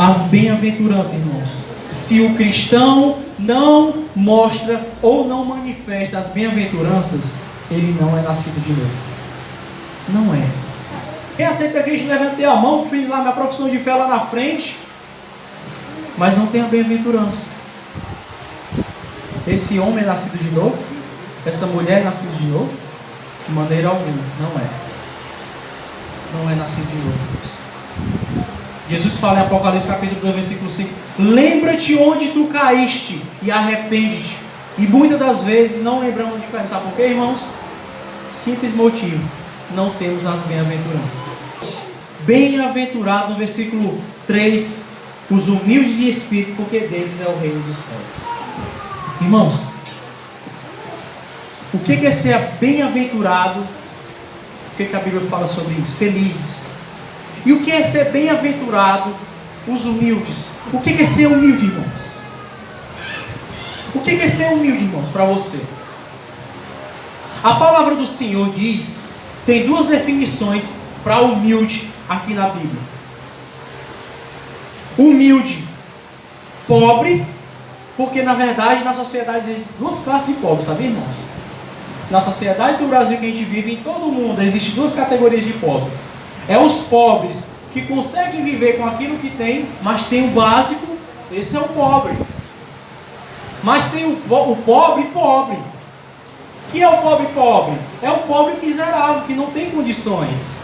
as bem-aventuranças, irmãos. Se o cristão não mostra ou não manifesta as bem-aventuranças, ele não é nascido de novo. Não é. Quem aceita Cristo, levantei a mão, fiz lá minha profissão de fé lá na frente, mas não tem a bem-aventurança. Esse homem é nascido de novo? Essa mulher é nascida de novo? De maneira alguma, não é. Não é nascido de novo, irmãos. Jesus fala em Apocalipse capítulo 2, versículo 5: lembra-te onde tu caíste e arrepende-te. E muitas das vezes não lembramos onde caímos. Sabe por quê, irmãos? Simples motivo: não temos as bem-aventuranças. Bem-aventurado, no versículo 3, os humildes de espírito, porque deles é o reino dos céus. Irmãos, o que é ser bem-aventurado? O que a Bíblia fala sobre isso? Felizes. E o que é ser bem-aventurado? Os humildes. O que é ser humilde, irmãos? O que é ser humilde, irmãos, para você? A palavra do Senhor diz, tem duas definições para humilde aqui na Bíblia. Humilde, pobre, porque na verdade na sociedade existem duas classes de pobres, sabe, irmãos? Na sociedade do Brasil que a gente vive, em todo o mundo, existem duas categorias de pobres. É os pobres que conseguem viver com aquilo que tem, mas tem o básico, esse é o pobre. Mas tem o pobre pobre. O que é o pobre pobre? É o pobre miserável, que não tem condições.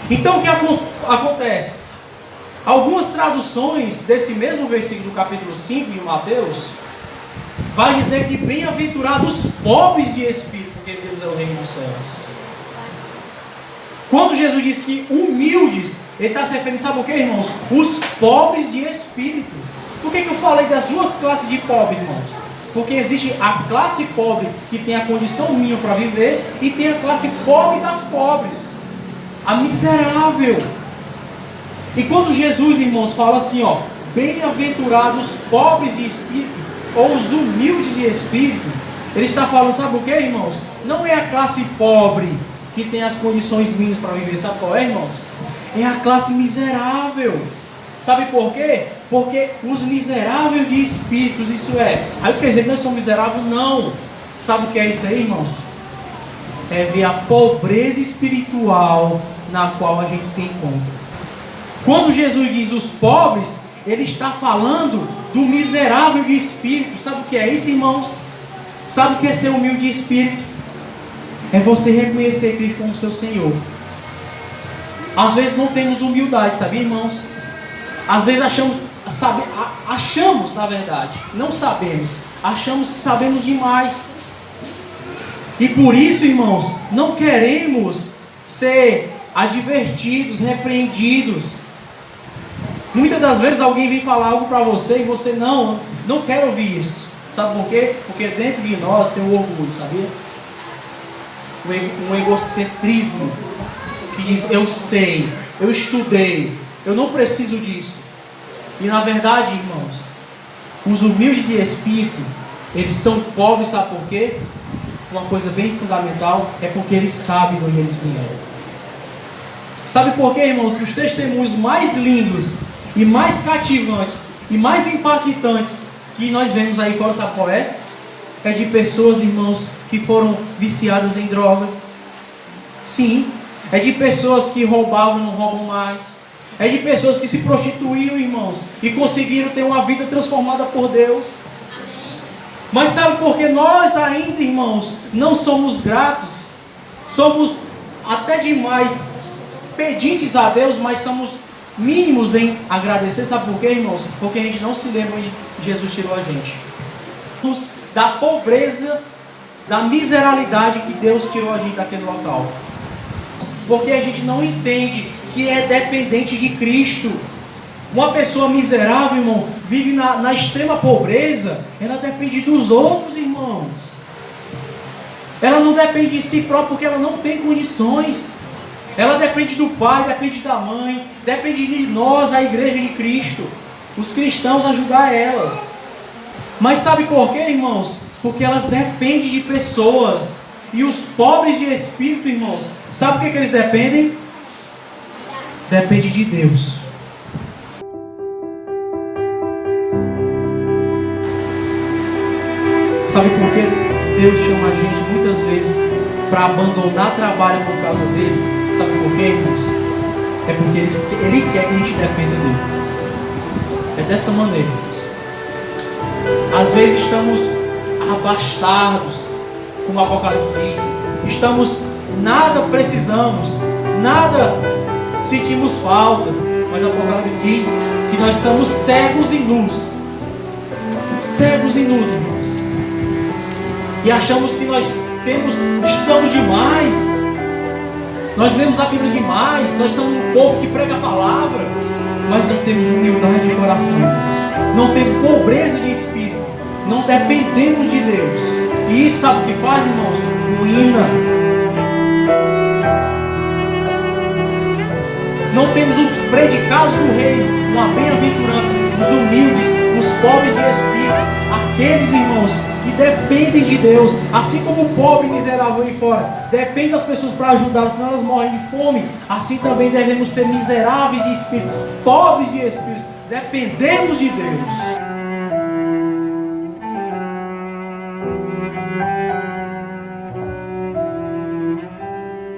Então o que acontece? Algumas traduções desse mesmo versículo do capítulo 5 de Mateus vai dizer que bem-aventurados os pobres de espírito, porque Deus é o reino dos céus. Quando Jesus diz que humildes, ele está se referindo, sabe o que, irmãos? Os pobres de espírito. Por que eu falei das duas classes de pobres, irmãos? Porque existe a classe pobre que tem a condição mínima para viver, e tem a classe pobre das pobres, a miserável. E quando Jesus, irmãos, fala assim, ó, bem-aventurados pobres de espírito, ou os humildes de espírito, ele está falando, sabe o que, irmãos? Não é a classe pobre que tem as condições mínimas para viver, sabe qual é, irmãos? É a classe miserável. Sabe por quê? Porque os miseráveis de espíritos, isso é. Aí quer dizer que nós somos miseráveis? Não. Sabe o que é isso aí, irmãos? É ver a pobreza espiritual na qual a gente se encontra. Quando Jesus diz os pobres, ele está falando do miserável de espírito. Sabe o que é isso, irmãos? Sabe o que é ser humilde de espírito? É você reconhecer Cristo como seu Senhor. Às vezes não temos humildade, sabia, irmãos? Às vezes achamos, na verdade, não sabemos, achamos que sabemos demais. E por isso, irmãos, não queremos ser advertidos, repreendidos. Muitas das vezes alguém vem falar algo para você e você não quer ouvir isso. Sabe por quê? Porque dentro de nós tem um orgulho, sabia? Um egocentrismo que diz, eu sei, eu estudei, eu não preciso disso. E na verdade, irmãos, os humildes de espírito, eles são pobres, sabe por quê? Uma coisa bem fundamental, é porque eles sabem de onde eles vieram. Sabe por quê, irmãos? Que os testemunhos mais lindos e mais cativantes e mais impactantes que nós vemos aí fora, sabe qual é? É de pessoas, irmãos, que foram viciadas em droga. Sim. É de pessoas que roubavam e não roubam mais. É de pessoas que se prostituíam, irmãos, e conseguiram ter uma vida transformada por Deus. Mas sabe por que nós ainda, irmãos, não somos gratos? Somos até demais pedintes a Deus, mas somos mínimos em agradecer. Sabe por quê, irmãos? Porque a gente não se lembra de Jesus tirou a gente da pobreza, da miserabilidade que Deus tirou a gente daquele local. Porque a gente não entende que é dependente de Cristo. Uma pessoa miserável, irmão, vive na extrema pobreza, ela depende dos outros, irmãos. Ela não depende de si própria porque ela não tem condições. Ela depende do pai, depende da mãe, depende de nós, a igreja de Cristo, os cristãos, ajudar elas. Mas sabe por quê, irmãos? Porque elas dependem de pessoas. E os pobres de espírito, irmãos, sabe o que eles dependem? Depende de Deus. Sabe por que Deus chama a gente muitas vezes para abandonar trabalho por causa dele? Sabe por quê, irmãos? É porque Ele quer que a gente dependa dele. É dessa maneira, irmãos. Às vezes estamos abastados, como o Apocalipse diz. Nada precisamos, nada sentimos falta. Mas o Apocalipse diz que nós somos cegos e nus. Cegos e nus, irmãos. E achamos que nós estudamos demais. Nós lemos a Bíblia demais. Nós somos um povo que prega a palavra. Mas não temos humildade de coração, irmãos. Não temos pobreza de espírito. Não dependemos de Deus. E isso sabe o que faz, irmãos? Ruína. Não temos os predicados do reino, uma bem-aventurança, os humildes, os pobres de espírito, aqueles, irmãos, que dependem de Deus, assim como o pobre miserável aí fora depende das pessoas para ajudar, senão elas morrem de fome. Assim também devemos ser miseráveis de espírito, pobres de espírito, dependemos de Deus.